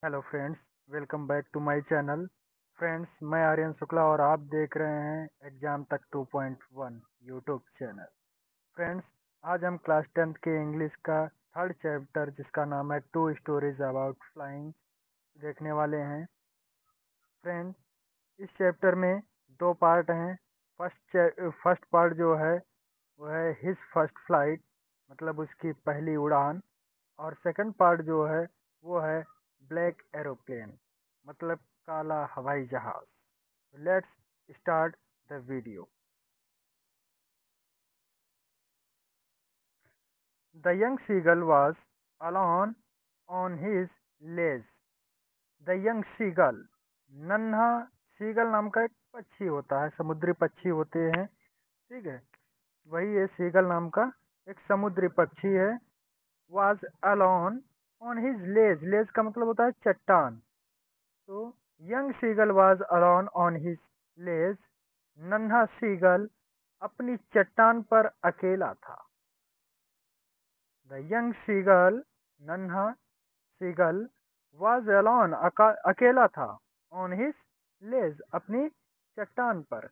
Hello friends, welcome back to my channel. Friends, मैं आर्यन शुक्ला और आप देख रहे हैं एग्जाम तक 2.1 यूट्यूब चैनल। फ्रेंड्स, आज हम क्लास 10th के इंग्लिश का थर्ड चैप्टर जिसका नाम है टू स्टोरीज अबाउट फ्लाइंग देखने वाले हैं। फ्रेंड्स, इस चैप्टर में दो पार्ट हैं। फर्स्ट पार्ट जो है वो है हिज फर्स्ट फ्लाइट, मतलब उसकी पहली उड़ान। और सेकंड पार्ट जो है वो है ब्लैक एरोप्लेन, मतलब काला हवाई जहाज। Let's start the video. The young seagull was alone on his ledge। The young seagull, नन्हा सीगल नाम का एक पक्षी होता है, समुद्री पक्षी होते हैं। ठीक है, वही है सीगल नाम का एक समुद्री पक्षी है। Was alone on his ledge। Ledge का मतलब होता है चट्टान। तो young seagull was alone on his ledge. नन्हा सीगल अपनी चट्टान पर अकेला था। द यंग सीगल, नन्हा सीगल, वाज अलोन अकेला था। ऑन हिज लेज, अपनी चट्टान पर।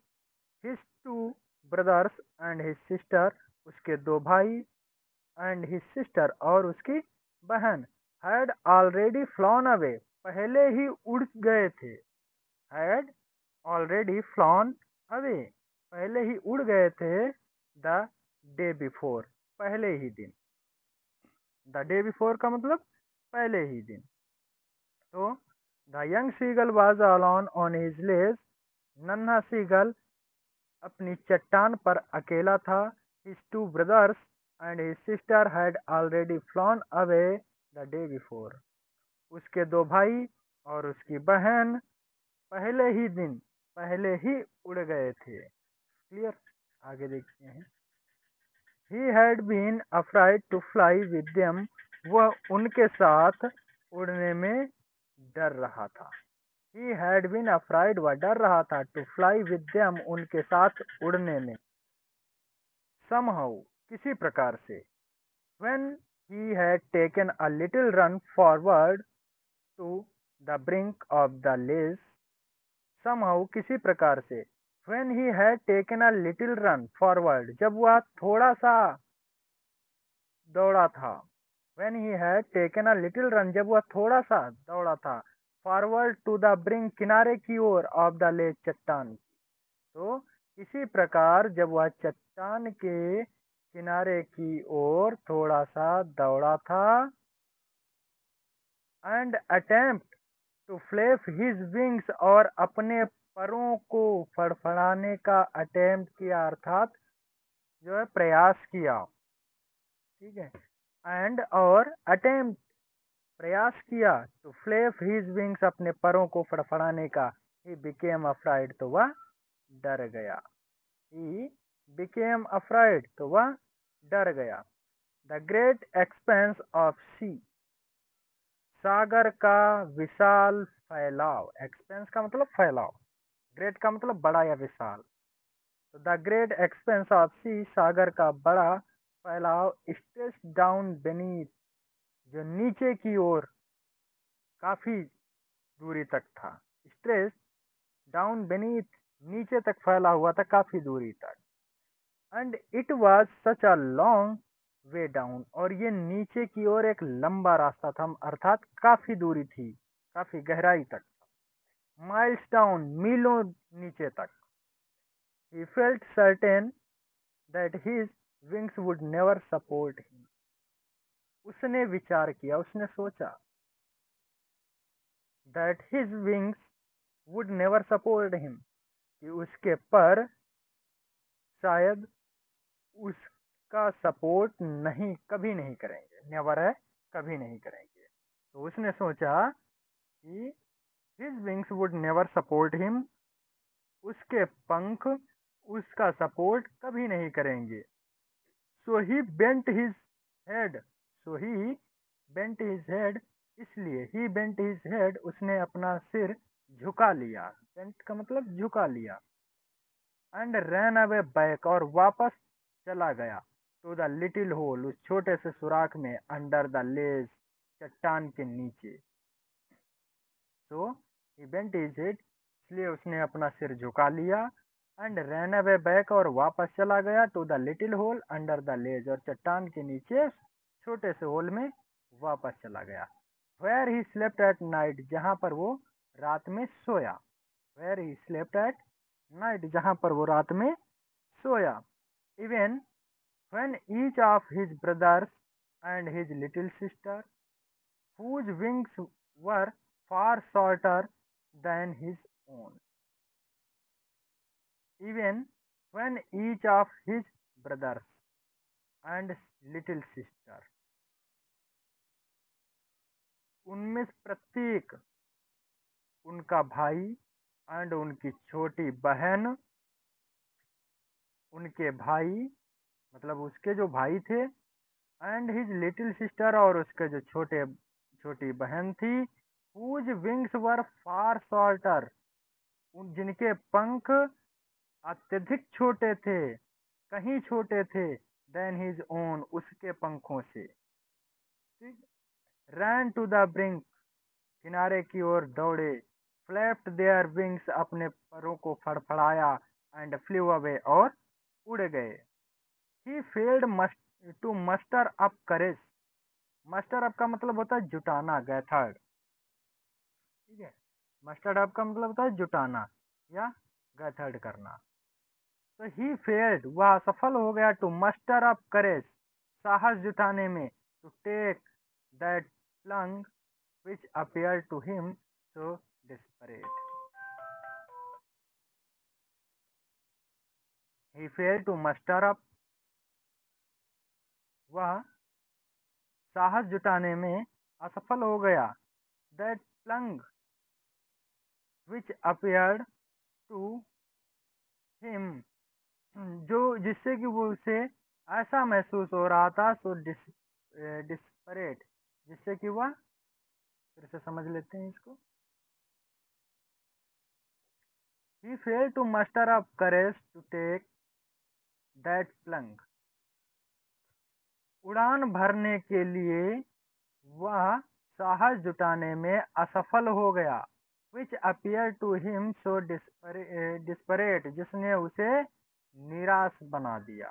His two brothers and his sister, उसके दो भाई, एंड हिज सिस्टर और उसकी बहन, हैड ऑलरेडी फ्लॉन अवे, पहले ही उड़ गए थे। हैड ऑलरेडी फ्लॉन अवे, पहले ही उड़ गए थे। द डे बिफोर, पहले ही दिन। द डे बिफोर का मतलब पहले ही दिन। तो the young seagull was alone on his ledge. नन्हा सीगल अपनी चट्टान पर अकेला था। His two brothers and his sister had already flown away the day before, उसके दो भाई और उसकी बहन पहले ही दिन, पहले ही उड़ गए थे। क्लियर, आगे देखते हैं। He had been afraid to fly with them, वह उनके साथ उड़ने में डर रहा था। ही हैड बीन अफ्राइड, वह डर रहा था, टू फ्लाई विद देम, उनके साथ उड़ने में। somehow, किसी प्रकार से। when he had taken a little run forward to the brink of the ledge, somehow, किसी प्रकार से। when he had taken a little run forward, जब वह थोड़ा सा दौड़ा था। when he had taken a little run, जब वह थोड़ा सा दौड़ा था। forward to the brink, किनारे की ओर, of the ledge, चट्टान की। तो इसी प्रकार जब वह चट्टान के किनारे की ओर थोड़ा सा दौड़ा था। And attempt to flap his wings, और अपने परों को फड़फड़ाने का अटेम्प्ट किया, अर्थात जो है प्रयास किया। ठीक है, एंड और अटेम्प्ट प्रयास किया, टू फ्लैप हिज विंग्स, अपने परों को फड़फड़ाने का। ही बिकेम अफ्राइड, तो वह डर गया। ही बिकेम अफ्राइड, तो वह डर गया। द ग्रेट एक्सपेंस ऑफ सी, सागर का विशाल फैलाव। एक्सपेंस का मतलब फैलाव, ग्रेट का मतलब बड़ा या विशाल। तो द ग्रेट एक्सपेंस ऑफ सी, सागर का बड़ा फैलाव, स्ट्रेच डाउन बेनीथ, जो नीचे की ओर काफी दूरी तक था। स्ट्रेच डाउन बेनीथ, नीचे तक फैला हुआ था, काफी दूरी तक। And it was such a long way down, और ये नीचे की ओर एक लंबा रास्ता था, अर्थात काफी दूरी थी, काफी गहराई तक। माइल्स डाउन, मीलों नीचे तक। He felt certain that his wings would never support him, उसने विचार किया, उसने सोचा, that his wings would never support him, कि उसके पर शायद उसका सपोर्ट नहीं, कभी नहीं करेंगे। नेवर है, कभी नहीं करेंगे। तो उसने सोचा कि his wings would never support him, उसके पंख उसका सपोर्ट कभी नहीं करेंगे। सो ही बेंट हिज हेड, सो ही बेंट हिज हेड, इसलिए ही बेंट हिज हेड, उसने अपना सिर झुका लिया। बेंट का मतलब झुका लिया। एंड रैन अवे बैक, और वापस चला गया। टू द लिटिल होल, उस छोटे से सुराख में। अंडर द लेज, चट्टान के नीचे। सो ही बेंट हिज हेड, इसलिए उसने अपना सिर झुका लिया, एंड रैन अवे बैक, और वापस चला गया, to the little hole under the ledge, और चट्टान के नीचे छोटे से होल में वापस चला गया। Where he slept at night, जहाँ पर वो रात में सोया। Where he slept at night, जहाँ पर वो रात में सोया। Even when each of his brothers and his little sister, whose wings were far shorter than his own, even when each of his brothers and little sister, उनमें से प्रत्येक, उनका भाई एंड उनकी छोटी बहन, उनके भाई मतलब उसके जो भाई थे, एंड हिज लिटिल सिस्टर, और उसके जो छोटी बहन थी, whose wings were far shorter, जिनके पंख अत्यधिक छोटे थे, कहीं छोटे थे, देन हिज ओन, उसके पंखों से। ठीक, रैन टू द ब्रिंक, किनारे की ओर दौड़े, फ्लैप्ड देयर विंग्स, अपने परों को फड़फड़ाया, एंड फ्लू अवे, और उड़ गए। He failed to muster up courage, muster up का मतलब होता है जुटाना, गैथर्ड। ठीक है, मस्टर्ड अप का मतलब होता है जुटाना या गैथर्ड करना। तो ही फेल्ड, वह असफल हो गया, टू मस्टर अप करेज, साहस जुटाने में, to take that plunge which appeared to him so desperate. He failed to muster up, वह साहस जुटाने में असफल हो गया, that plunge which appeared to him, जो जिससे कि वो उसे ऐसा महसूस हो रहा था, सो डिस्परेट, जिससे कि वह, फिर से समझ लेते हैं इसको। He failed to muster up courage to take that plunge, उड़ान भरने के लिए वह साहस जुटाने में असफल हो गया, which appeared to him so desperate, जिसने उसे निराश बना दिया।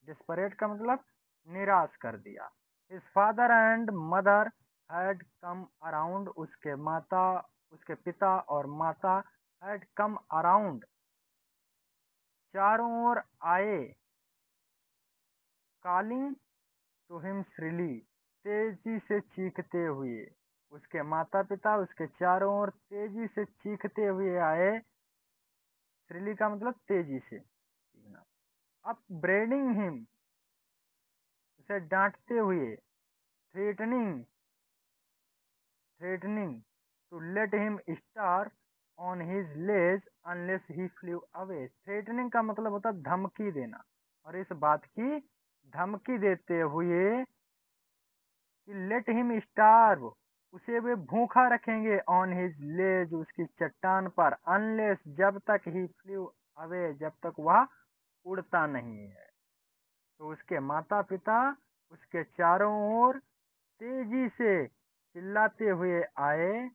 desperate का मतलब निराश कर दिया। His father and mother had come around, उसके पिता और माता had come around, चारों ओर आए, calling to him shrilly, तेजी से चीखते हुए। उसके माता पिता उसके चारों ओर तेजी से चीखते हुए आए, श्रीली का मतलब तेजी से चीखना। अपब्रेडिंग हिम, उसे डांटते हुए, threatening threatening to let him starve on his ledge unless he flew away. Threatening का मतलब होता है धमकी देना, और इस बात की धमकी देते हुए कि लेट हिम स्टार्व, उसे वे भूखा रखेंगे, ऑन हिज लेज, उसकी चट्टान पर, अनलेस, जब तक ही फ्लू अवे, जब तक वह उड़ता नहीं है। तो उसके माता पिता उसके चारों ओर तेजी से चिल्लाते हुए आए,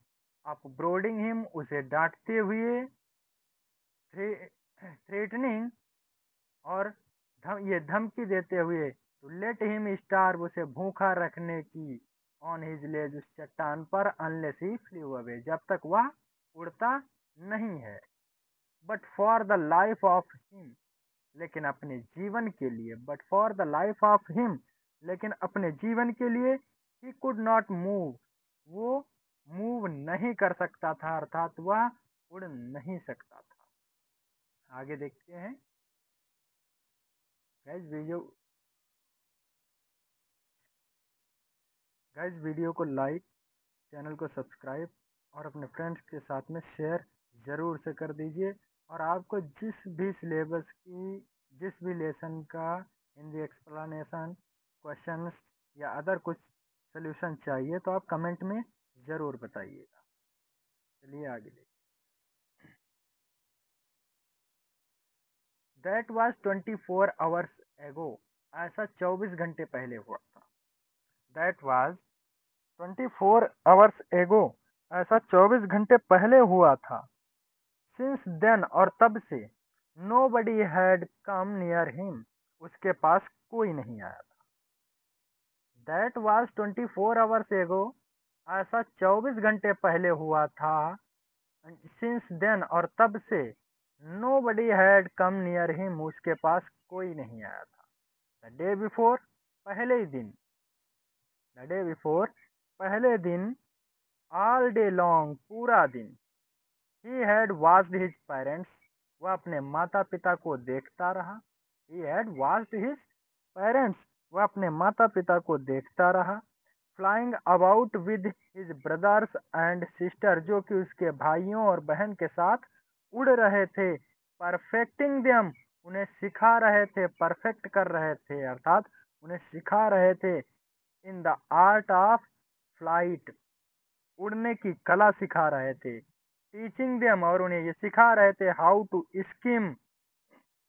अपब्रोडिंग हिम, उसे डांटते हुए, थ्रेटनिंग, और ये धमकी देते हुए, टू लेट हिम स्टार्व, उसे भूखा रखने की, ऑन हिज लेज, उस चट्टान पर, अनलेस ही फ्लू अवे, जब तक वह उड़ता नहीं है। But for the life of him, लेकिन अपने जीवन के लिए, but for the life of him, लेकिन अपने जीवन के लिए, ही कुड नॉट मूव, वो मूव नहीं कर सकता था, अर्थात वह उड़ नहीं सकता था। आगे देखते हैं। गाइज वीडियो को लाइक, चैनल को सब्सक्राइब, और अपने फ्रेंड्स के साथ में शेयर ज़रूर से कर दीजिए। और आपको जिस भी सिलेबस की, जिस भी लेसन का हिंदी एक्सप्लेनेशन, क्वेश्चंस या अदर कुछ सोल्यूशन चाहिए, तो आप कमेंट में ज़रूर बताइएगा। चलिए आगे देखिए। दैट वाज 24 आवर्स एगो, ऐसा 24 घंटे पहले हुआ था। दैट वाज 24 आवर्स एगो, ऐसा 24 घंटे पहले हुआ था। सिंस देन, और तब से, nobody had come near him, उसके पास कोई नहीं आया था। दैट वाज 24 आवर्स एगो, ऐसा 24 घंटे पहले हुआ था। सिंस देन, और तब से, nobody had come near him, उसके पास कोई नहीं आया था। द डे बिफोर, पहले ही दिन। द डे बिफोर, पहले दिन। ऑल डे लॉन्ग, पूरा दिन। He had watched his parents, वह अपने माता पिता को देखता रहा। He had watched his parents, वह अपने माता पिता को देखता रहा। Flying about with his brothers and sister, जो कि उसके भाइयों और बहन के साथ उड़ रहे थे। परफेक्टिंग देम, उन्हें सिखा रहे थे, परफेक्ट कर रहे थे, अर्थात उन्हें सिखा रहे थे। In the art of flight, उड़ने की कला सिखा रहे थे। टीचिंग देम, और उन्हें ये सिखा रहे थे, हाउ टू स्किम,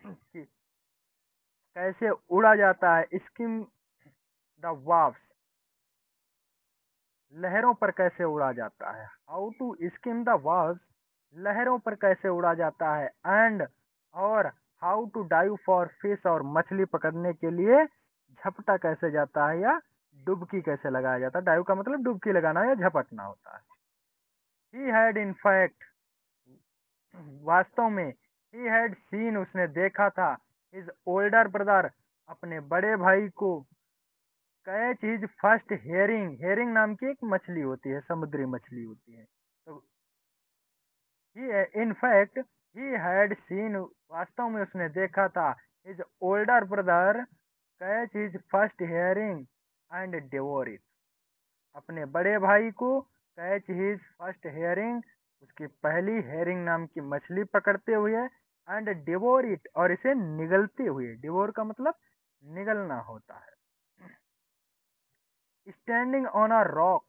कि कैसे उड़ा जाता है, स्किम द वाव्स, लहरों पर कैसे उड़ा जाता है। How to skim the waves, लहरों पर कैसे उड़ा जाता है। एंड, और how to dive for fish, और मछली पकड़ने के लिए झपटा कैसे जाता है या डुबकी कैसे लगाया जाता है। डाइव का मतलब डुबकी लगाना या झपटना होता है। ही हैड इन फैक्ट, वास्तव में, ही हैड सीन, उसने देखा था, हिज ओल्डर ब्रदर, अपने बड़े भाई को, catch his first herring, herring नाम की एक मछली होती है, समुद्री मछली होती है। तो he in fact, he had seen, वास्तव में उसने देखा था, his older brother catch his first herring and devour it, अपने बड़े भाई को कैच हिज फर्स्ट हेरिंग, उसकी पहली हेरिंग नाम की मछली पकड़ते हुए, एंड डिवोर इट, और इसे निगलते हुए। डिवोर का मतलब निगलना होता है। स्टैंडिंग ऑन अ रॉक,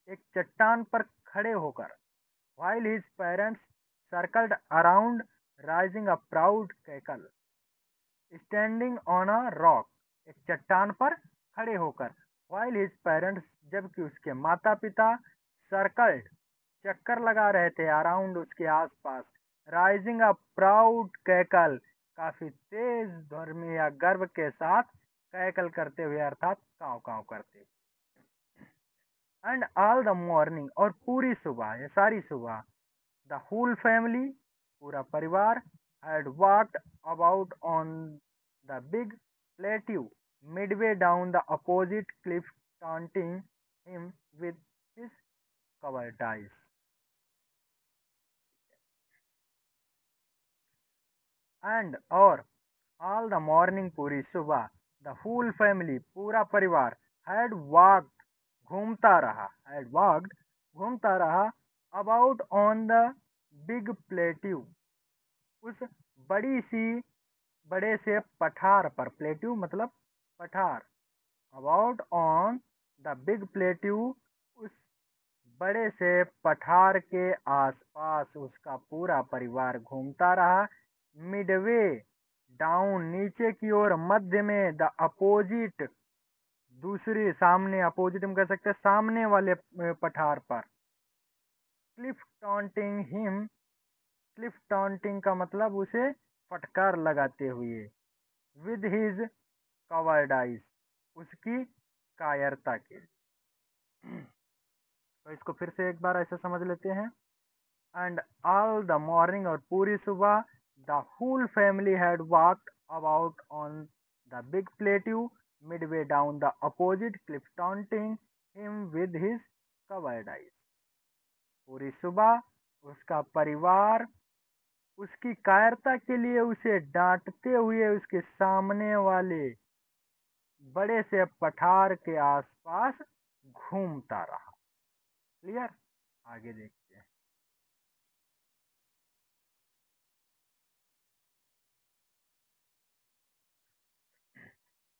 एक चट्टान पर खड़े होकर। while his parents circled around, raising a proud cackle. Standing on a rock, एक चट्टान पर खड़े होकर। while his parents, जबकि उसके माता पिता, सर्कल्ड, चक्कर लगा रहे थे, अराउंड, उसके आसपास। राइजिंग अ प्राउड कैकल, काफी तेज ध्वनि या गर्व के साथ कैकल करते हुए, अर्थात काव काव करते हुए। एंड ऑल द मॉर्निंग, और पूरी सुबह, ये सारी सुबह। द होल फैमिली, पूरा परिवार। Had walked about on the big plateau midway down the opposite cliff, taunting him with his cowardice. And, और, ऑल द मॉर्निंग, पूरी सुबह। द होल फैमिली, पूरा परिवार। हैड वॉकड, घूमता रहा, हैड वॉकड, घूमता रहा। About on the big plateau, उस बड़ी सी, बड़े से पठार पर। प्लेट्यू मतलब पठार। About on the big plateau, उस बड़े से पठार के आसपास उसका पूरा परिवार घूमता रहा। मिडवे डाउन, नीचे की ओर, मध्य में। द अपोजिट, दूसरी, सामने, अपोजिट हम कह सकते हैं सामने वाले पठार पर। Cliff taunting him, Cliff taunting का मतलब उसे फटकार लगाते हुए। विद हिज कवर्डाइज, उसकी कायरता के। तो इसको फिर से एक बार ऐसे समझ लेते हैं। एंड ऑल द मॉर्निंग, और पूरी सुबह। The whole family had walked about on the big plateau midway down the opposite cliff, taunting him with his cowardice. पूरी सुबह उसका परिवार उसकी कायरता के लिए उसे डांटते हुए उसके सामने वाले बड़े से पठार के आसपास घूमता रहा। क्लियर? आगे देखते हैं।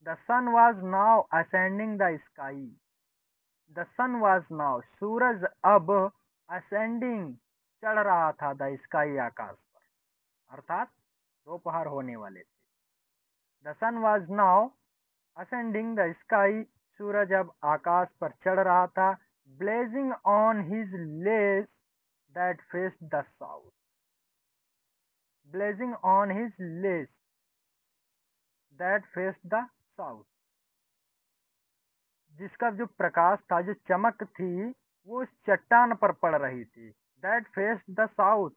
The sun was now ascending the sky, the sun was now, सूरज अब, असेंडिंग, चढ़ रहा था, द स्काई, आकाश पर, अर्थात दोपहर होने वाले थे। The sun was now ascending the sky, सूरज अब आकाश पर चढ़ रहा था। blazing on his lace that faced the south. Blazing on his lace that faced the south. जिसका जो प्रकाश था, जो चमक थी, वो उस चट्टान पर पड़ रही थी। दैट फेस्ड द साउथ,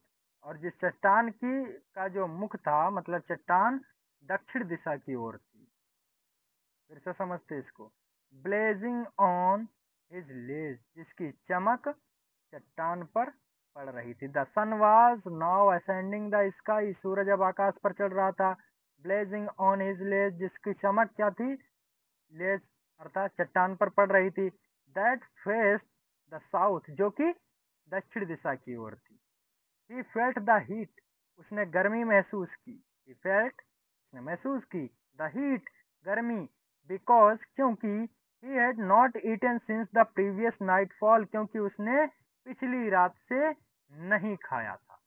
और जिस चट्टान की का जो मुख था, मतलब चट्टान दक्षिण दिशा की ओर थी। फिर से समझते इसको। ब्लेजिंग ऑन हिज लेज, जिसकी चमक चट्टान पर पड़ रही थी। The sun was now ascending the sky, सूरज अब आकाश पर चढ़ रहा था। ब्लेजिंग ऑन हिज लेज, जिसकी चमक क्या थी, लेज अर्थात चट्टान पर पड़ रही थी। दैट फेस्ड द साउथ, जो कि दक्षिण दिशा की ओर थी। ही फेल्ट द हीट, उसने गर्मी महसूस की। ही फेल्ट, उसने महसूस की। द हीट, गर्मी। बिकॉज, क्योंकि he had not eaten since the previous nightfall, क्योंकि उसने पिछली रात से नहीं खाया था।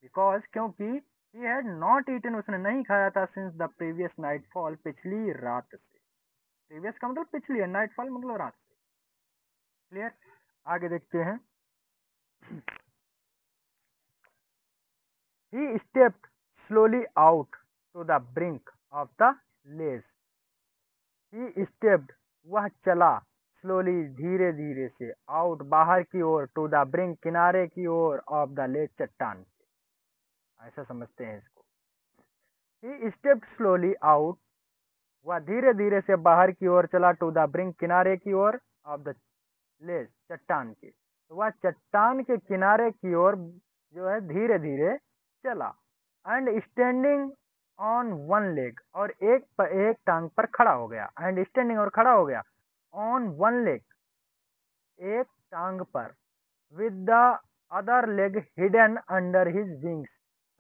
बिकॉज, क्योंकि ही हैड नॉट ईटन, उसने नहीं खाया था, सिंस द प्रीवियस नाइटफॉल, पिछली रात से। प्रीवियस का मतलब पिछली है, नाइटफॉल मतलब रात से। क्लियर? आगे देखते हैं। He stepped slowly out to the brink of the ledge. He stepped, वह चला, स्लोली, धीरे धीरे से, आउट, बाहर की ओर, टू द ब्रिंक, किनारे की ओर, ऑफ द लेज, चट्टान के। ऐसा समझते हैं इसको। ही स्टेप्ड स्लोली आउट, वह धीरे धीरे से बाहर की ओर चला, टू द ब्रिंक, किनारे की ओर, ऑफ द लेज, चट्टान के। तो वह चट्टान के किनारे की ओर जो है धीरे धीरे चला। And standing on one leg, और एक टांग पर खड़ा हो गया। एंड स्टैंडिंग, और खड़ा हो गया। ऑन वन लेग, एक टांग पर। With the other leg hidden under his wings,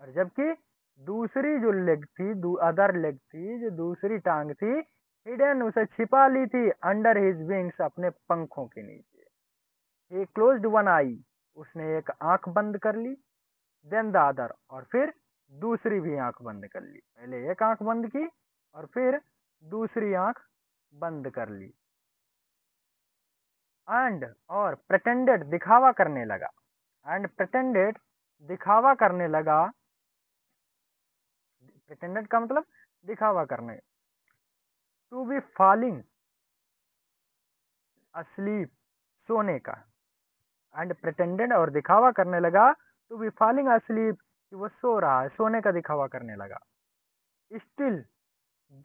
और जबकि दूसरी जो लेग थी, अदर लेग थी, जो दूसरी टांग थी, हिडन, उसे छिपा ली थी, अंडर हिज विंग्स, अपने पंखों के नीचे। ही क्लोज्ड वन आई, उसने एक आंख बंद कर ली। देन द अदर, और फिर दूसरी भी आंख बंद कर ली। पहले एक आंख बंद की और फिर दूसरी आंख बंद कर ली। एंड, और प्रेटेंडेड, दिखावा करने लगा। एंड प्रेटेंडेड, दिखावा करने लगा। प्रेटेंडेड का मतलब दिखावा करने। टू बी फॉलिंग अस्लीप, सोने का। एंड प्रेटेंडेड, और दिखावा करने लगा, टू बी फॉलिंग अस्लीप, कि वो सो रहा है, सोने का दिखावा करने लगा। Still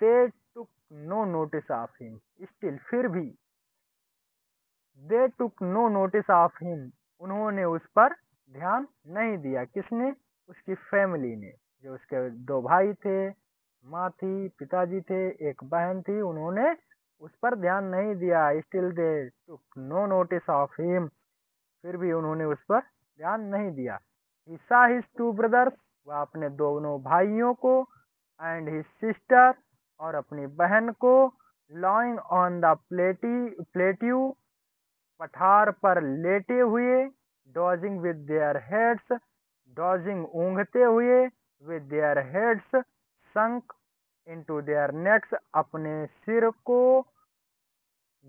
they took no notice of him, still, फिर भी। They took no notice of him, उन्होंने उस पर ध्यान नहीं दिया। किसने? उसकी फैमिली ने, जो उसके दो भाई थे, माँ थी, पिताजी थे, एक बहन थी, उन्होंने उस पर ध्यान नहीं दिया। Still they took no notice of him, फिर भी उन्होंने उस पर ध्यान नहीं दिया। He saw his two brothers, वह अपने दोनों भाइयों को, एंड हिज सिस्टर, और अपनी बहन को, लाइंग ऑन द प्लेट्यू, पठार पर लेटे हुए, dozing with their heads, dozing, ऊँघते हुए, with their heads sunk into their necks, अपने सिर को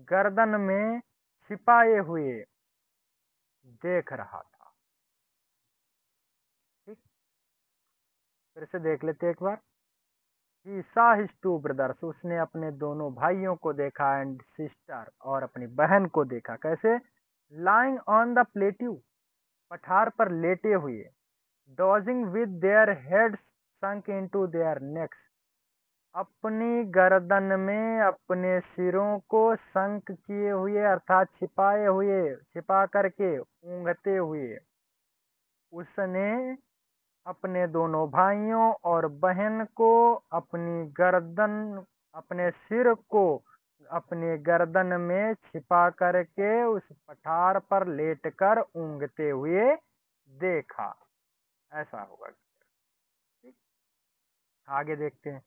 गर्दन में छिपाए हुए देख रहा था। ठीक, फिर से देख लेते एक बार। He saw his two brothers, उसने अपने दोनों भाइयों को देखा, एंड सिस्टर, और अपनी बहन को देखा। कैसे? लाइंग ऑन द प्लेट्यू, पठार पर लेटे हुए, dozing with their heads sunk into their next, अपनी गर्दन में अपने सिरों को संक किए हुए, अर्थात छिपाए हुए, छिपा करके, ऊँघते हुए, उसने अपने दोनों भाइयों और बहन को अपनी गर्दन, अपने सिर को अपने गर्दन में छिपा करके उस पठार पर लेटकर ऊँघते हुए देखा। ऐसा होगा। ठीक, आगे देखते हैं।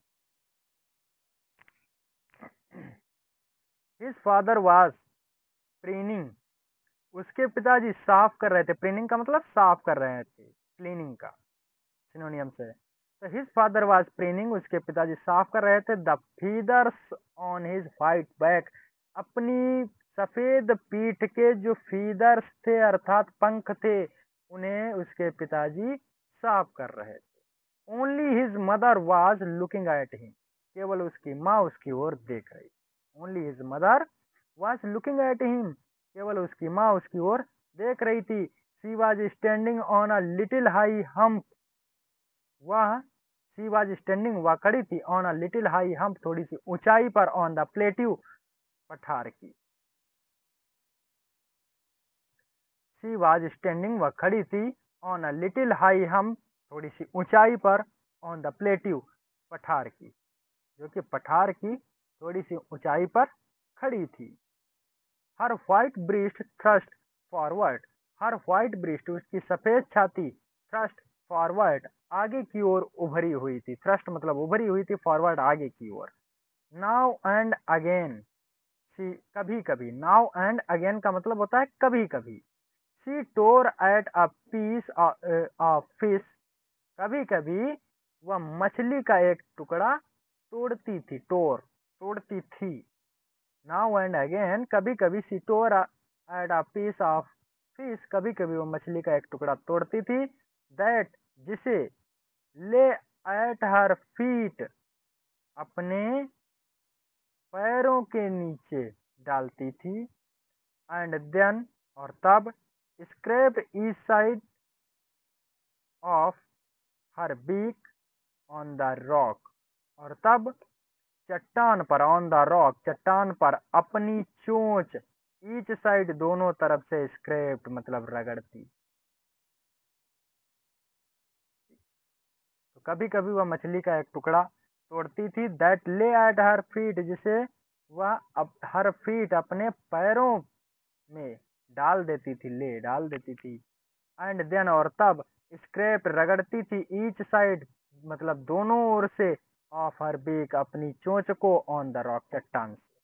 हिज फादर वाज प्रीनिंग, उसके पिताजी साफ कर रहे थे। प्रीनिंग का मतलब साफ कर रहे थे, क्लीनिंग का सिनोनियम से। तो हिज फादर वाज प्रीनिंग, उसके पिताजी साफ कर रहे थे। The feathers on his white back, अपनी सफेद पीठ के जो फीदर्स थे अर्थात पंख थे उन्हें उसके पिताजी साफ कर रहे थे। Only his mother was looking at him, केवल उसकी माँ उसकी ओर देख रही। Only his mother was looking at him, केवल उसकी माँ उसकी ओर देख रही थी। She was standing on a little high hump, वह शी वाज स्टैंडिंग वह खड़ी थी on a little high hump, थोड़ी सी ऊंचाई पर, ऑन द प्लेट्यू पठार की। शी वाज स्टैंडिंग वह खड़ी थी on a little high hump, थोड़ी सी ऊंचाई पर, ऑन द प्लेट्यू पठार की, जो कि पठार की थोड़ी सी ऊंचाई पर खड़ी थी। हर व्हाइट ब्रेस्ट थ्रस्ट फॉरवर्ड, हर व्हाइट ब्रेस्ट उसकी सफेद छाती, थ्रस्ट फॉरवर्ड आगे की ओर उभरी हुई थी। थ्रस्ट मतलब उभरी हुई थी, फॉरवर्ड आगे की ओर। नाउ एंड अगेन, सी कभी कभी, नाउ एंड अगेन का मतलब होता है कभी कभी। She tore at a piece of fish, कभी कभी वह मछली का एक टुकड़ा तोड़ती थी, तोड़ती थी। नाउ एंड अगेन, कभी कभी she tore at a piece of fish, कभी कभी वो मछली का एक टुकड़ा तोड़ती थी। दैट, जिसे ले एट हर फीट, अपने पैरों के नीचे डालती थी। एंड देन, और तब, scrape each side of her beak on the rock, और तब चट्टान पर, ऑन द रॉक चट्टान पर अपनी चोंच, ईच साइड दोनों तरफ से, स्क्रैप्ड मतलब रगड़ती। तो कभी कभी वह मछली का एक टुकड़ा तोड़ती थी। दैट ले एट हर फीट, जिसे वह हर फीट अपने पैरों में डाल देती थी, ले डाल देती थी। एंड देन, और तब, स्क्रैप रगड़ती थी, ईच साइड मतलब दोनों ओर से, ऑफ हर बीक अपनी चोंच को, ऑन द रॉक चट्टान से।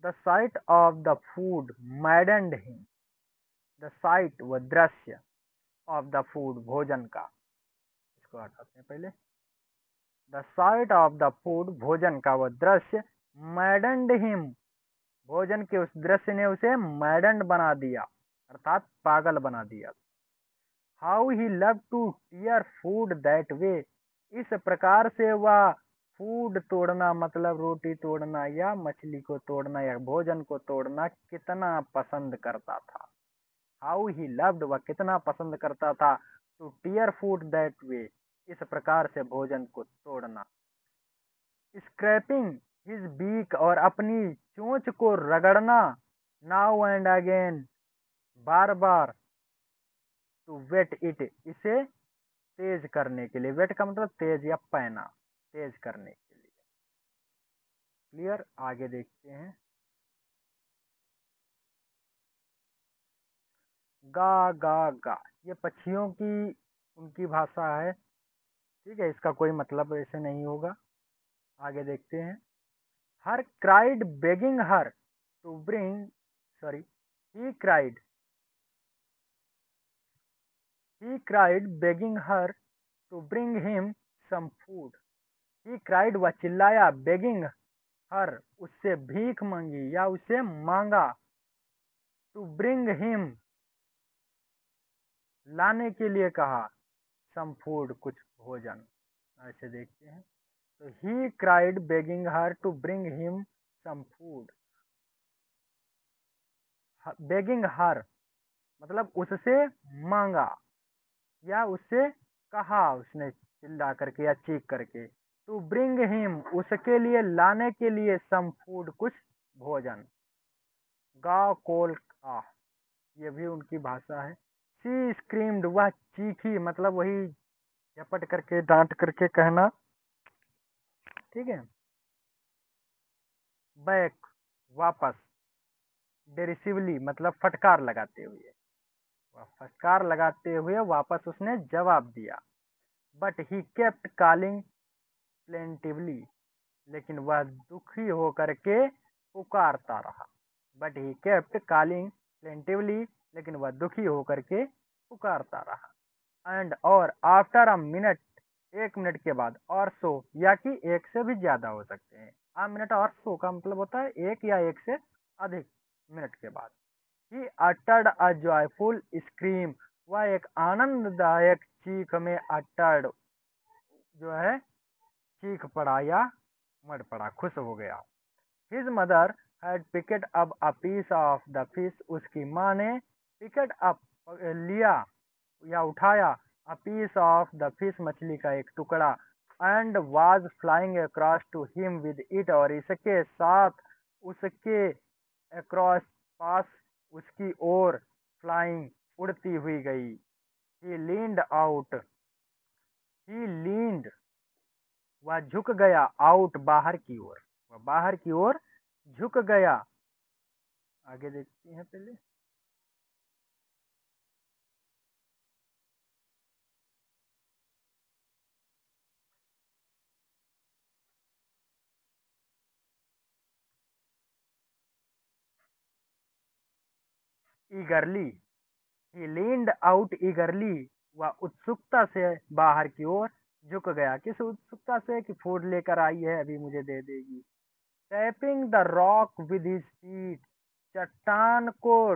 The site of the food मैडेंड him, the site व दृश्य, ऑफ द फूड भोजन का, इसको हटाते हैं पहले। The site of the food भोजन का वह दृश्य, मैडेंड हिम, भोजन के उस दृश्य ने उसे मैडेंड बना दिया, अर्थात पागल बना दिया। How he love to tear food that way, इस प्रकार से वह फूड तोड़ना मतलब रोटी तोड़ना या मछली को तोड़ना या भोजन को तोड़ना कितना पसंद करता था। हाउ ही लव्ड, वह कितना पसंद करता था, to tear food that way, इस प्रकार से भोजन को तोड़ना। स्क्रैपिंग हिज बीक, और अपनी चोंच को रगड़ना। नाउ एंड अगेन, बार बार। टू वेट इट, इसे तेज करने के लिए, वेट का मतलब तेज या पैना, तेज करने के लिए। क्लियर, आगे देखते हैं। गा गा गा, ये पक्षियों की उनकी भाषा है, ठीक है, इसका कोई मतलब ऐसे नहीं होगा। आगे देखते हैं। हर cried begging her to bring, sorry, he cried, he cried begging her to bring him some food, he cried वह चिल्लाया, begging her उससे भीख मांगी या उसे मांगा, to bring him लाने के लिए कहा, some food कुछ भोजन। ऐसे देखते हैं। तो he cried begging her to bring him some food, begging her मतलब उससे मांगा या उससे कहा, उसने चिल्ला करके या चीख करके। टू ब्रिंग हिम उसके लिए, लाने के लिए, सम फूड कुछ भोजन। गा कोल आ, ये भी उनकी भाषा है। शी स्क्रीम्ड वह चीखी मतलब वही झपट करके डांट करके कहना, ठीक है। बैक वापस, डेरिसिवली मतलब फटकार लगाते हुए, वह फटकार लगाते हुए वापस उसने जवाब दिया। But he kept calling plaintively, लेकिन वह दुखी होकर के पुकारता रहा। But he kept calling plaintively, लेकिन वह दुखी होकर के पुकारता रहा। एंड, और, आफ्टर अ मिनट, एक मिनट के बाद, और सो या कि एक से भी ज्यादा हो सकते हैं। आ मिनट और सो का मतलब होता है एक या एक से अधिक मिनट के बाद। He uttered a joyful scream, वह एक आनंददायक चीख में अटर्ड जो है चीख पड़ा या मर पड़ा, खुश हो गया। His mother had picked up a piece of the fish, उसकी माँ ने पिकेड अप लिया या उठाया a piece of the fish, मछली का एक टुकड़ा, and was flying across to him with it, और इसके साथ उसके अक्रॉस पास उसकी ओर फ्लाइंग उड़ती हुई गई। ही लीन्ड आउट, ही लीन्ड वह झुक गया, आउट बाहर की ओर, वह बाहर की ओर झुक गया। आगे देखते हैं पहले। ईगरली, ही लीन्ड आउट ईगरली, वह उत्सुकता से बाहर की ओर झुक गया। किस उत्सुकता से कि फूड लेकर आई है, अभी मुझे दे देगी। Tapping the rock with his feet, चट्टान को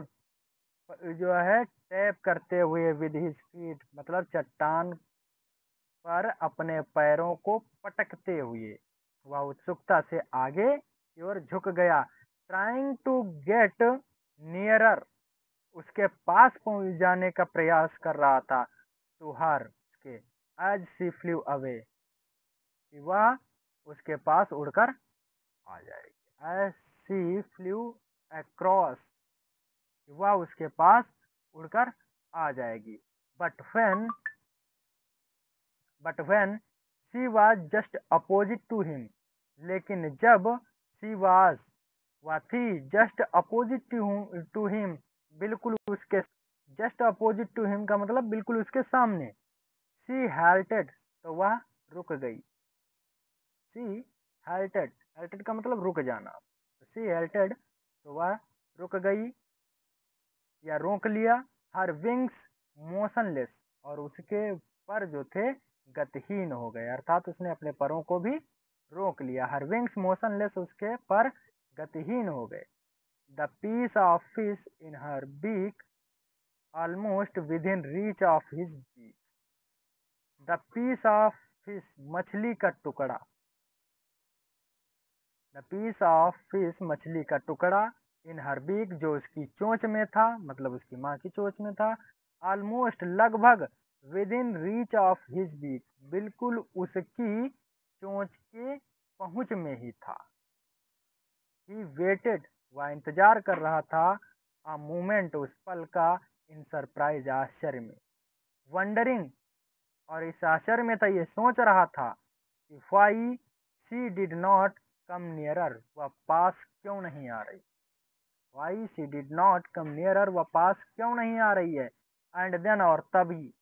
जो है टैप करते हुए, विद हिज फीट मतलब चट्टान पर अपने पैरों को पटकते हुए वह उत्सुकता से आगे की ओर झुक गया। ट्राइंग टू गेट नियरर, उसके पास पहुंच जाने का प्रयास कर रहा था। टू हर, उसके, एज सी फ्लू अवे, कि वह उसके पास उड़कर आ जाएगी। एज सी फ्लू अक्रॉस, वह उसके पास उड़कर आ जाएगी। But when but when she was just opposite to him, लेकिन जब शी वाज वह थी जस्ट अपोजिट टू हिम, बिल्कुल उसके, जस्ट अपोजिट टू हिम का मतलब बिल्कुल उसके सामने। शी halted, तो वह रुक गई। शी halted, halted का मतलब रुक जाना। शी halted, तो वह रुक गई या रोक लिया। हर विंग्स मोशनलेस, और उसके पर जो थे गतिहीन हो गए, अर्थात उसने अपने परों को भी रोक लिया। हर विंग्स मोशनलेस, उसके पर गतिहीन हो गए। The piece of fish in her beak almost within reach of his beak, the piece of fish मछली का टुकड़ा, द पीस ऑफ फिश मछली का टुकड़ा, इन हर बीक जो उसकी चोंच में था, मतलब उसकी माँ की चोंच में था। ऑलमोस्ट लगभग, within reach of his beak बिल्कुल उसकी चोंच के पहुंच में ही था। ही वेटेड, वह इंतजार कर रहा था। अ मोमेंट, उस पल का। इन सरप्राइज, आश्चर्य में। वंडरिंग, और इस आश्चर्य में था, ये सोच रहा था कि why she did not come nearer, वह पास क्यों नहीं आ रही। Why she did not come nearer, वह पास क्यों नहीं आ रही है। एंड देन, और तभी,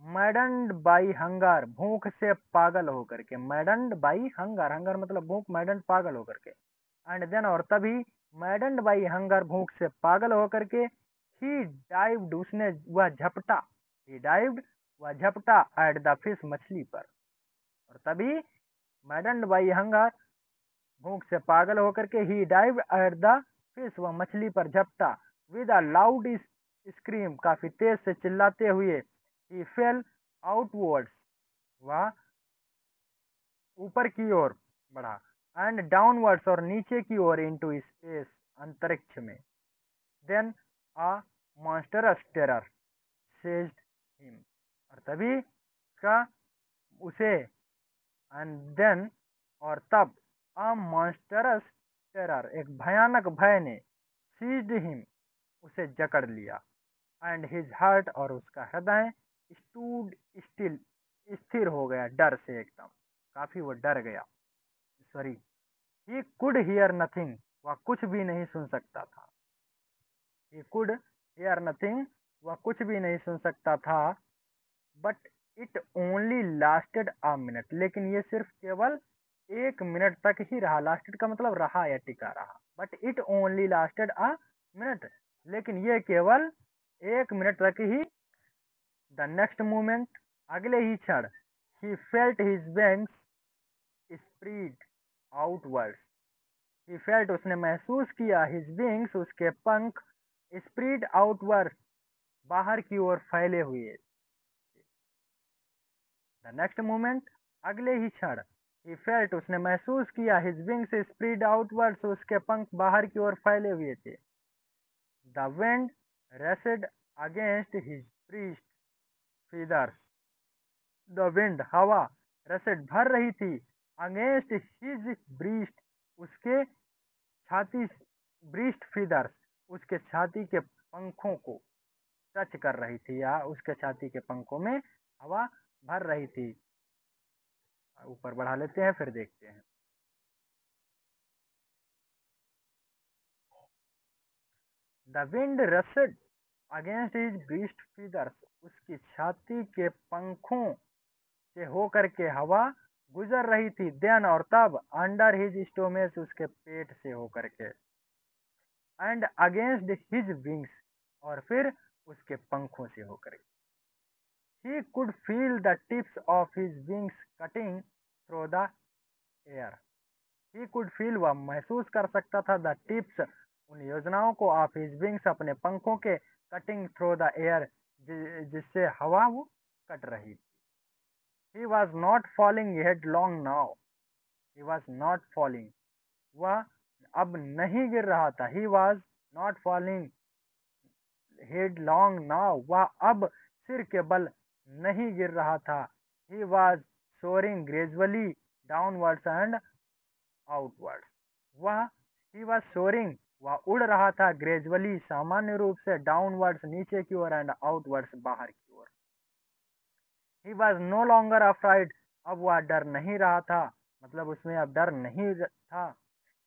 मैडन्ड बाई हंगर, भूख से पागल होकर के। मैडन्ड बाई हंगर, हंगर मतलब भूख, मैडन्ड पागल होकर के। एंड देन, और तभी, मैडन्ड बाई हंगर, भूख से पागल होकर के। ही डाइव्ड, उसने वह झपटा, ही डाइव्ड वह झपटा, एट द फिश मछली पर। और तभी, मैडन्ड बाई हंगर, भूख से पागल होकर के, ही डाइव एट द फिश, वह मछली पर झपटा। विद अ लाउड स्क्रीम, काफी तेज से चिल्लाते हुए। ही फेल आउटवर्ड्स, वह ऊपर की ओर बढ़ा। एंड डाउनवर्ड्स, और नीचे की ओर। इनटू स्पेस, अंतरिक्ष में। देन अ मॉन्स्टरस टेरर सेज्ड हिम, और तभी का उसे, एंड देन, और तब, अ मॉन्स्टरस टेरर, एक भयानक भय ने, सीज्ड हिम, उसे जकड़ लिया। एंड हिज हार्ट, और उसका हृदय, स्टूड स्टिल, स्थिर हो गया, डर से एकदम, काफी वो डर गया। Sorry, he could hear nothing, वह कुछ भी नहीं सुन सकता था। ही कुड हियर नथिंग, वह कुछ भी नहीं सुन सकता था। But it only lasted a minute, लेकिन ये सिर्फ केवल 1 मिनट तक ही रहा। लास्टेड का मतलब रहा या टिका रहा। But it only lasted a minute, लेकिन ये केवल 1 मिनट तक ही। द नेक्स्ट मोमेंट, अगले ही क्षण, he felt his wings spread outwards, he felt उसने महसूस किया, हिज विंग्स उसके पंख स्प्रीड आउटवर्ड बाहर की ओर फैले हुए। द नेक्स्ट मोमेंट अगले ही क्षण ही फेल्ट उसने महसूस किया, हिज विंग्स स्प्रीड आउटवर्ड्स उसके पंख बाहर की ओर फैले हुए थे। The wind rested against his breast feathers, the wind हवा रेस्टेड भर रही थी अगेंस्ट हिज ब्रीस्ट उसके छाती, ब्रीस्ट फीदर्स उसके छाती के पंखों को टच कर रही थी, या उसके छाती के पंखों में हवा भर रही थी। ऊपर बढ़ा लेते हैं फिर देखते हैं। The wind rushed against his breast feathers, उसकी छाती के पंखों से होकर के हवा गुजर रही थी। देन और तब अंडर हिज स्टोमेस उसके पेट से होकर के, एंड अगेंस्ट हिज विंग्स और फिर उसके पंखों से होकर के। He could feel the tips of his wings cutting through the air, he could feel वह महसूस कर सकता था, द टिप्स उन योजनाओं को, ऑफ हिज विंग्स अपने पंखों के, कटिंग थ्रू द एयर जिससे हवा वो कट रही थी। He was not falling headlong now, he was not falling, वह अब नहीं गिर रहा था। He was not falling headlong now, वह अब सिर के बल नहीं गिर रहा था। He was soaring gradually downwards and outwards, वह ही वॉज सोरिंग वह उड़ रहा था, ग्रेजुअली सामान्य रूप से, डाउनवर्ड्स नीचे की ओर, एंड आउटवर्ड्स बाहर की ओर। He was no longer afraid, अब वह डर नहीं रहा था, मतलब उसमें अब डर नहीं था।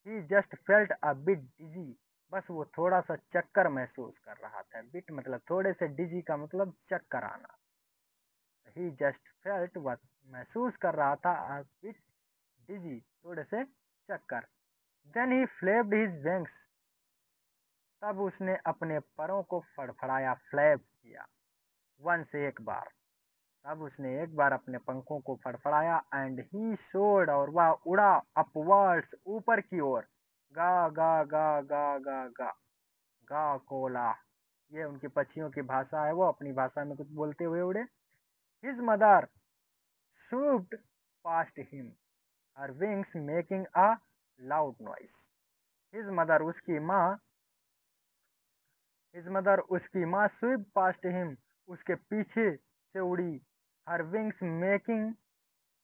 ही जस्ट फेल्ट अ बिट डिजी, बस वो थोड़ा सा चक्कर महसूस कर रहा था। बिट मतलब थोड़े से, डिजी का मतलब चक्कर आना। ही जस्ट फेल्ट, वह महसूस कर रहा था, अ बिट डिजी, थोड़े से चक्कर। Then he flapped his wings, तब उसने अपने परों को फड़फड़ाया, फ्लैप किया। वंस एक बार, तब उसने एक बार अपने पंखों को फड़फड़ाया, एंड ही सोर्ड और वह उड़ा, अपवर्ड्स ऊपर की ओर। गा गा गा गा गा गा गा कोला, ये उनकी पक्षियों की भाषा है, वो अपनी भाषा में कुछ बोलते हुए उड़े। His mother swooped past him, her wings making a loud noise. His mother उसकी माँ स्वीप पास्ट हिम, उसके पीछे से उड़ी। हर wings making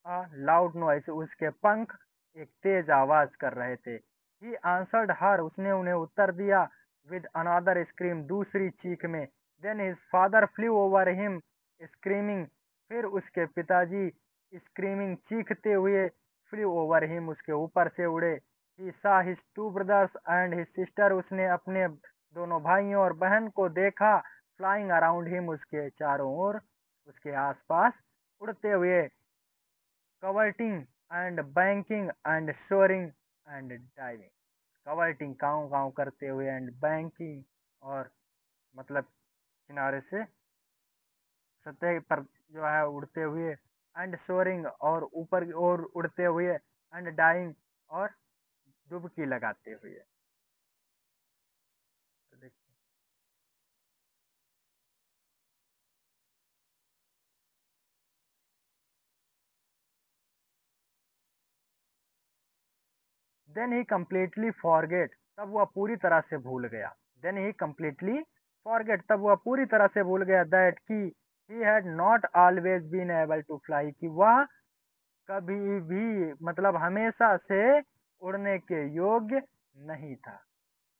a loud noise, उसके पंख एक तेज आवाज कर रहे थे। ही आंसर्ड हर, उसने उन्हें उत्तर दिया, विद अनदर स्क्रीम, दूसरी चीख में। Then his father flew over him screaming, फिर उसके पिताजी स्क्रीमिंग चीखते हुए, फ्लू ओवर हिम उसके ऊपर से उड़े। He saw his two brothers and his sister, उसने अपने दोनों भाइयों और बहन को देखा, फ्लाइंग अराउंड हिम, उसके चारों ओर, उसके आसपास उड़ते हुए। Curveting and banking and soaring and diving, curveting काँव काँव करते हुए, एंड बैंकिंग और मतलब किनारे से सतह पर जो है उड़ते हुए, एंड सोरिंग और ऊपर की ओर उड़ते हुए, एंड डाइंग और डुबकी लगाते हुए। देन ही कम्प्लीटली फॉरगेट, तब वह पूरी तरह से भूल गया। देन ही कम्प्लीटली फॉरगेट, तब वह पूरी तरह से भूल गया, दैट की he had not always been able to fly, कि वह कभी भी मतलब हमेशा से उड़ने के योग्य नहीं था।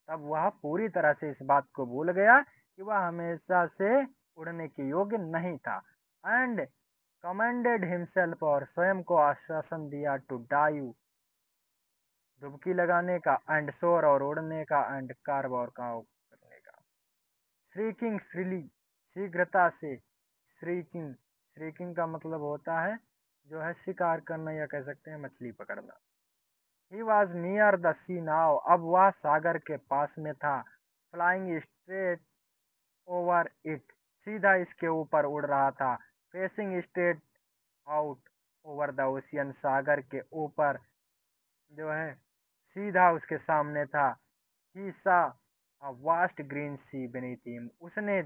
तब वह पूरी तरह से इस बात को भूल गया कि वह हमेशा से उड़ने के योग्य नहीं था। एंड कमेंडेड हिमसेल्फ, और स्वयं को आश्वासन दिया, टू डाइव डुबकी लगाने का, एंड सोर और उड़ने का, एंड कार्व और काव करने का। श्रीकिंग श्रीली, शीघ्रता से, श्रीकिंग, श्रीकिंग का मतलब होता है जो है शिकार करना, या कह सकते हैं मछली पकड़ना। ही वॉज नियर द सी नाव, अब वह सागर के पास में था। फ्लाइंग स्ट्रेट ओवर इट, सीधा इसके ऊपर उड़ रहा था। Facing straight out over the ocean, सागर के ऊपर जो है सीधा उसके सामने था। He saw a vast green sea beneath him, उसने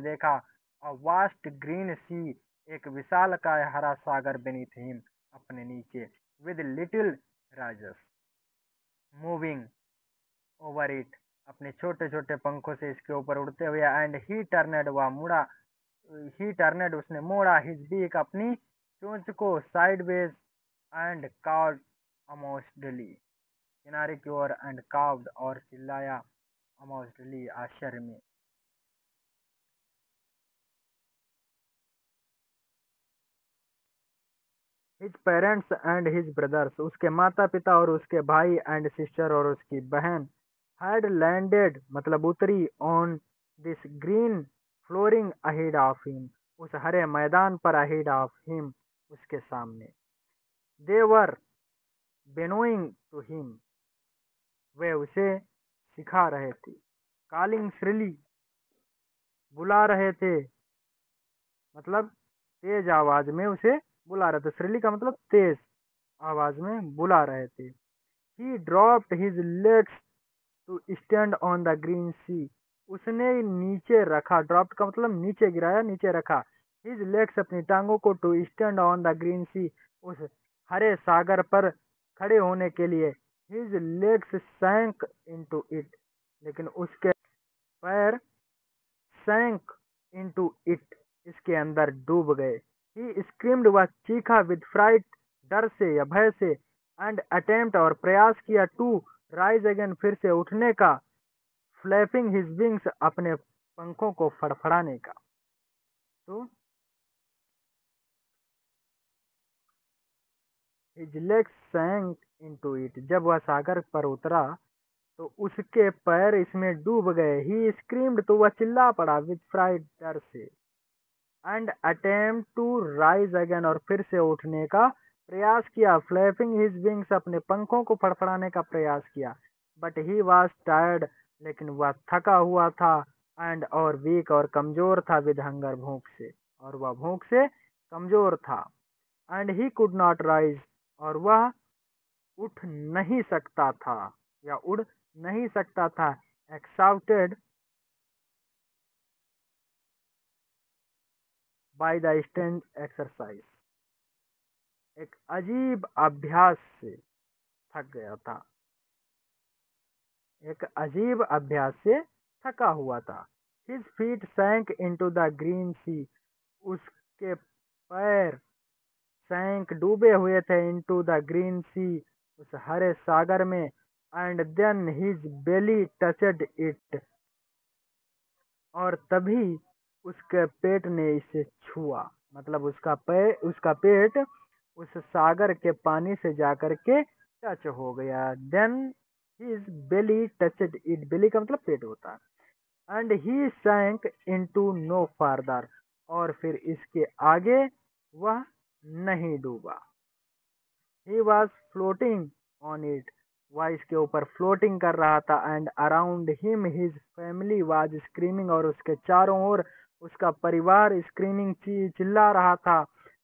देखा अ वास्ट ग्रीन सी, एक विशालकाय हरा सागर beneath him, अपने नीचे, with little rises moving over it, अपने छोटे छोटे पंखों से इसके ऊपर उड़ते हुए, एंड ही टर्नेड, वह मुड़ा, ही टर्नेड, उसने मोड़ा, हिज बीक, अपनी चोंच को, साइडवेज, एंड काव्ड अमोस्टली, किनारे की ओर, एंड काव्ड, और चिल्लाया, अमोस्टली, आश्चर्य में। His parents and his brothers, उसके माता पिता और उसके भाई, एंड सिस्टर, और उसकी बहन, हैड लैंडेड, मतलब उतरी, on this green flooring ahead of him, उस हरे मैदान पर, अहेड ऑफ हिम, उसके सामने। दे वर बेनोइंग टू हिम, वे उसे सिखा रहे थे। कॉलिंग श्रिली, बुला रहे थे, मतलब तेज आवाज में उसे बुला रहे थे। श्रिली का मतलब तेज आवाज में बुला रहे थे। He dropped his legs to stand on the green sea, उसने नीचे रखा, ड्रॉप्ड का मतलब नीचे गिराया, नीचे रखा। हिज लेग्स, अपनी टांगों को, to stand on the green sea, उस हरे सागर पर खड़े होने के लिए। His legs sank into it, लेकिन उसके पैर सैंक इनटू इट, इसके अंदर डूब गए। ही स्क्रीम्ड, वह चीखा, विद फ्राइट, डर से या भय से, एंड अटेम्प्ट, और प्रयास किया, टू राइज अगेन, फिर से उठने का, फ्लैपिंग हिज विंग्स, अपने पंखों को फड़फड़ाने का। तो his legs sank into it, जब वह सागर पर उतरा तो उसके पैर इसमें डूब गए। ही स्क्रीम्ड, तो वह चिल्ला पड़ा, विद फ्राइट, डर से, and attempt to rise again, और फिर से उठने का प्रयास किया, फ्लैपिंग हिज विंग्स, अपने पंखों को फड़फड़ाने का प्रयास किया। बट ही वॉज टायर्ड, लेकिन वह थका हुआ था, एंड और वीक, और कमजोर था, विद हंगर, भूख से, और वह भूख से कमजोर था। And he could not rise, और वह उठ नहीं सकता था या उड़ नहीं सकता था। एक्साउटेड बाय द स्ट्रेंज एक्सरसाइज, एक अजीब अभ्यास से थक गया था, एक अजीब अभ्यास से थका हुआ था। His feet sank into the green sea, उसके पैर सैंक, डूबे हुए थे, इनटू द ग्रीन सी, उस हरे सागर में। And then his belly touched it, और तभी उसके पेट ने इसे छुआ, मतलब उसका पेट उस सागर के पानी से जाकर के टच हो गया। Then his belly touched it, belly का मतलब पेट होता है। And he sank into no farther, और फिर इसके आगे वह नहीं डूबा। He was floating on it, वह इसके ऊपर फ्लोटिंग कर रहा था। And around him his family was screaming, और उसके चारों ओर उसका परिवार स्क्रीमिंग, चिल्ला रहा था।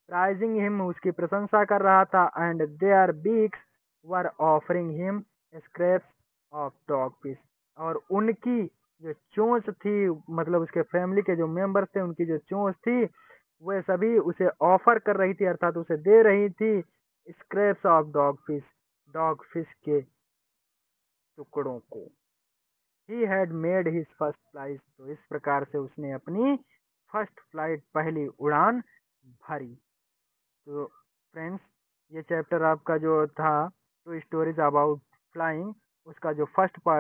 प्राइजिंग हिम, उसकी प्रशंसा कर रहा था। And their beaks were offering him scraps of dog piece, और उनकी जो चोंच थी, मतलब उसके फैमिली के जो मेंबर्स थे, उनकी जो चोंच थी, वे सभी उसे ऑफर कर रही थी, अर्थात उसे दे रही थी, स्क्रैप्स ऑफ डॉग फिश के टुकड़ों को। He had made his first flight, तो इस प्रकार से उसने अपनी फर्स्ट फ्लाइट, पहली उड़ान भरी। तो फ्रेंड्स, ये चैप्टर आपका जो था, टू स्टोरीज अबाउट फ्लाइंग, उसका जो फर्स्ट पार्ट